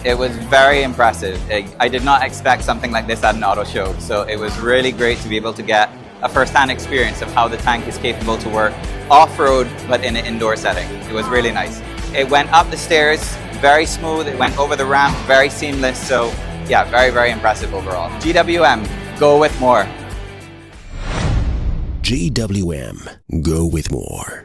It was very impressive. I did not expect something like this at an auto show, so it was really great to be able to get a first-hand experience of how the tank is capable to work off-road but in an indoor setting. It was really nice. It went up the stairs very smooth, it went over the ramp very seamless, so yeah, very, very impressive overall. GWM, go with more. GWM, go with more.